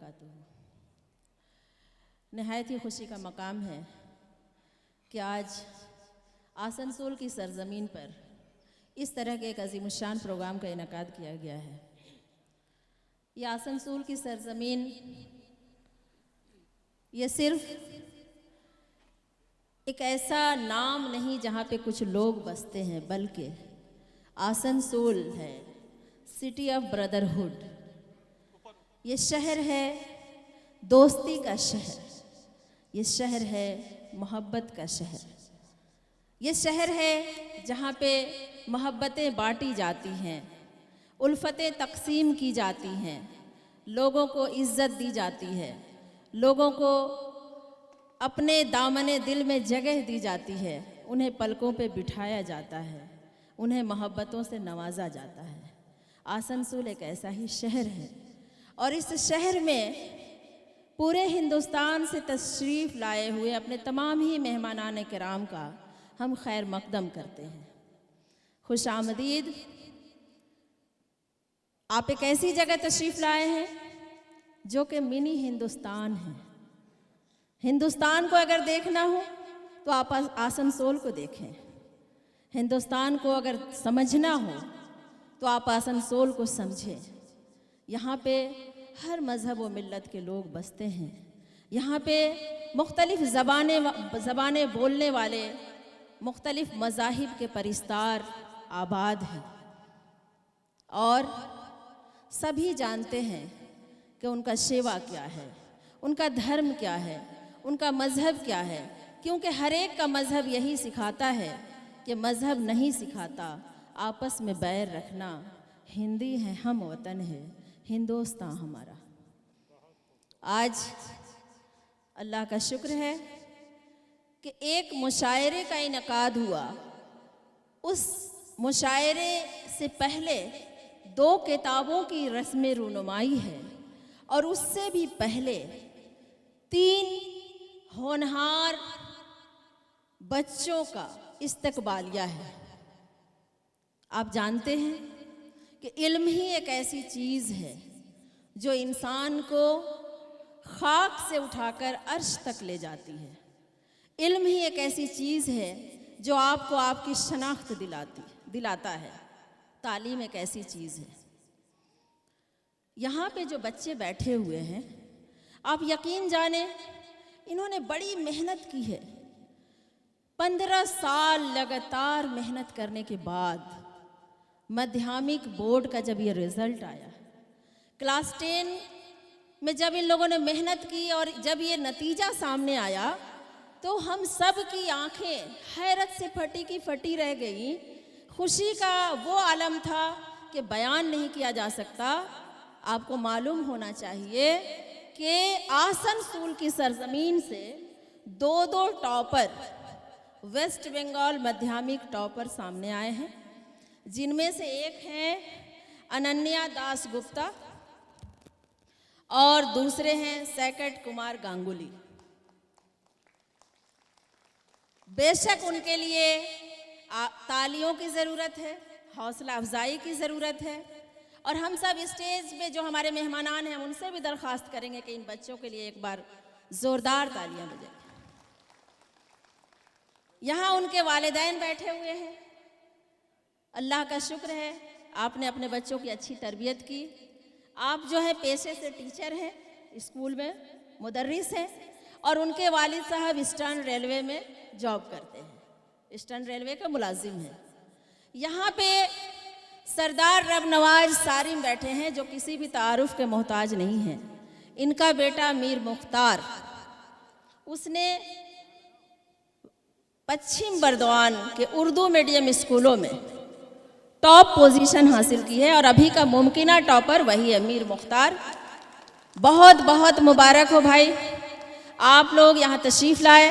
वबरकातुहू। नहायत ही खुशी का मकाम है कि आज आसनसोल की सरजमीन पर इस तरह के एक अजीमुशान प्रोग्राम का इनेकाद किया गया है। ये आसनसोल की सरजमीन ये सिर्फ एक ऐसा नाम नहीं जहाँ पे कुछ लोग बसते हैं, बल्कि आसनसोल है सिटी ऑफ ब्रदरहुड। ये शहर है दोस्ती का शहर, ये शहर है मोहब्बत का शहर, ये शहर है जहाँ पे मोहब्बतें बांटी जाती हैं, उल्फतें तकसीम की जाती हैं, लोगों को इज़्ज़त दी जाती है, लोगों को अपने दामने दिल में जगह दी जाती है, उन्हें पलकों पे बिठाया जाता है, उन्हें मोहब्बतों से नवाजा जाता है। आसनसोल एक ऐसा ही शहर है और इस शहर में पूरे हिंदुस्तान से तशरीफ़ लाए हुए अपने तमाम ही मेहमानान किराम का हम खैर मकदम करते हैं। खुश आमदीद। आप एक ऐसी जगह तशरीफ़ लाए हैं जो कि मिनी हिंदुस्तान है। हिंदुस्तान को अगर देखना हो तो आप आसनसोल को देखें, हिंदुस्तान को अगर समझना हो तो आप आसनसोल को समझें। यहाँ पे हर मज़हब व मिल्लत के लोग बसते हैं, यहाँ पे मुख्तलिफ़ ज़बानें बोलने वाले मुख्तलिफ़ मज़ाहिब के परिस्तार आबाद हैं और सभी जानते हैं कि उनका शेवा क्या है, उनका धर्म क्या है, उनका मज़हब क्या है, क्योंकि हर एक का मज़हब यही सिखाता है कि मज़हब नहीं सिखाता आपस में बैर रखना। हिंदी है, हम वतन है, हिंदुस्तान हमारा। आज अल्लाह का शुक्र है कि एक मुशायरे का इनेकाद हुआ। उस मुशायरे से पहले 2 किताबों की रस्म रूनुमाई है और उससे भी पहले 3 होनहार बच्चों का इस्तकबालिया है। आप जानते हैं कि इल्म ही एक ऐसी चीज़ है जो इंसान को खाक से उठाकर अर्श तक ले जाती है। इल्म ही एक ऐसी चीज़ है जो आपको आपकी शनाख्त दिलाता है। तालीम एक ऐसी चीज़ है। यहाँ पे जो बच्चे बैठे हुए हैं, आप यकीन जाने इन्होंने बड़ी मेहनत की है। 15 साल लगातार मेहनत करने के बाद माध्यमिक बोर्ड का जब ये रिज़ल्ट आया, क्लास 10 में जब इन लोगों ने मेहनत की और जब ये नतीजा सामने आया तो हम सब की आंखें हैरत से फटी की फटी रह गई। खुशी का वो आलम था कि बयान नहीं किया जा सकता। आपको मालूम होना चाहिए कि आसनसोल की सरजमीन से 2 टॉपर वेस्ट बंगाल माध्यमिक टॉपर सामने आए हैं, जिनमें से एक हैं अनन्या दास गुप्ता और दूसरे हैं सैकट कुमार गांगुली। बेशक उनके लिए तालियों की ज़रूरत है, हौसला अफजाई की ज़रूरत है और हम सब स्टेज पे जो हमारे मेहमानान हैं उनसे भी दरख्वास्त करेंगे कि इन बच्चों के लिए एक बार ज़ोरदार तालियां बजाएं। यहाँ उनके वालिदैन बैठे हुए हैं। अल्लाह का शुक्र है आपने अपने बच्चों की अच्छी तरबियत की। आप जो है पेशे से टीचर हैं, स्कूल में मुदर्रिस हैं और उनके वालिद साहब ईस्टर्न रेलवे में जॉब करते हैं, ईस्टर्न रेलवे का मुलाजिम हैं। यहाँ पे सरदार रब नवाज सारिम बैठे हैं जो किसी भी तारुफ के मोहताज नहीं हैं। इनका बेटा मीर मुख्तार, उसने पश्चिम बर्दवान के उर्दू मीडियम स्कूलों में टॉप पोजीशन हासिल की है और अभी का मुमकिना टॉपर वही है मीर मुख्तार। बहुत बहुत मुबारक हो भाई, आप लोग यहाँ तशरीफ़ लाए।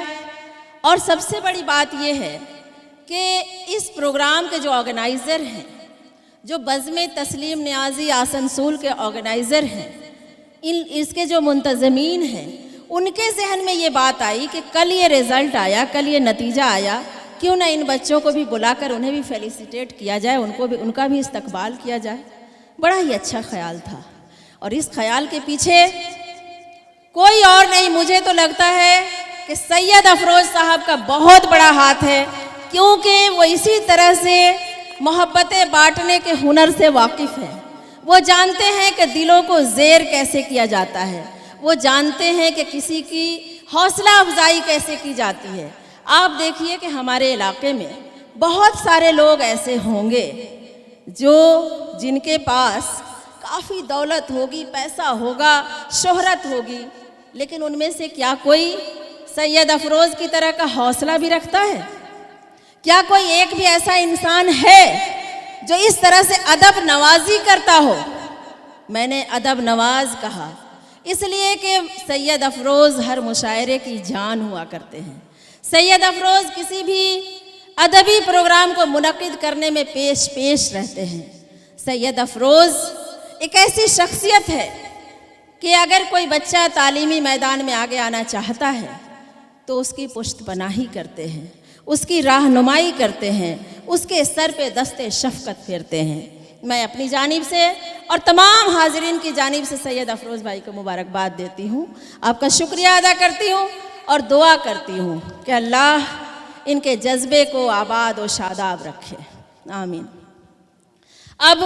और सबसे बड़ी बात यह है कि इस प्रोग्राम के जो ऑर्गेनाइज़र हैं, जो बज़्म तस्लीम न्याजी आसनसोल के ऑर्गेनाइज़र हैं, इसके जो मुंतज़मीन हैं, उनके जहन में ये बात आई कि कल ये रिज़ल्ट आया, कल ये नतीजा आया, क्यों ना इन बच्चों को भी बुलाकर उन्हें भी फेलिसिटेट किया जाए, उनका भी इस्तकबाल किया जाए। बड़ा ही अच्छा ख्याल था और इस ख्याल के पीछे कोई और नहीं, मुझे तो लगता है कि सैयद अफरोज साहब का बहुत बड़ा हाथ है, क्योंकि वो इसी तरह से मोहब्बतें बांटने के हुनर से वाकिफ़ हैं। वो जानते हैं कि दिलों को ज़ेर कैसे किया जाता है, वो जानते हैं कि किसी की हौसला अफजाई कैसे की जाती है। आप देखिए कि हमारे इलाके में बहुत सारे लोग ऐसे होंगे जिनके पास काफ़ी दौलत होगी, पैसा होगा, शोहरत होगी, लेकिन उनमें से क्या कोई सैयद अफरोज़ की तरह का हौसला भी रखता है? क्या कोई एक भी ऐसा इंसान है जो इस तरह से अदब नवाजी करता हो? मैंने अदब नवाज कहा इसलिए कि सैयद अफरोज़ हर मुशायरे की जान हुआ करते हैं। सैयद अफरोज़ किसी भी अदबी प्रोग्राम को मुनक्किद करने में पेश रहते हैं। सैयद अफरोज़ एक ऐसी शख्सियत है कि अगर कोई बच्चा तालीमी मैदान में आगे आना चाहता है तो उसकी पुश्त पनाही करते हैं, उसकी राहनुमाई करते हैं, उसके सर पे दस्ते शफ़क़त फेरते हैं। मैं अपनी जानिब से और तमाम हाज़रीन की जानिब से सैयद अफरोज़ भाई को मुबारकबाद देती हूँ, आपका शुक्रिया अदा करती हूँ और दुआ करती हूँ कि अल्लाह इनके जज्बे को आबाद और शादाब रखे। आमीन। अब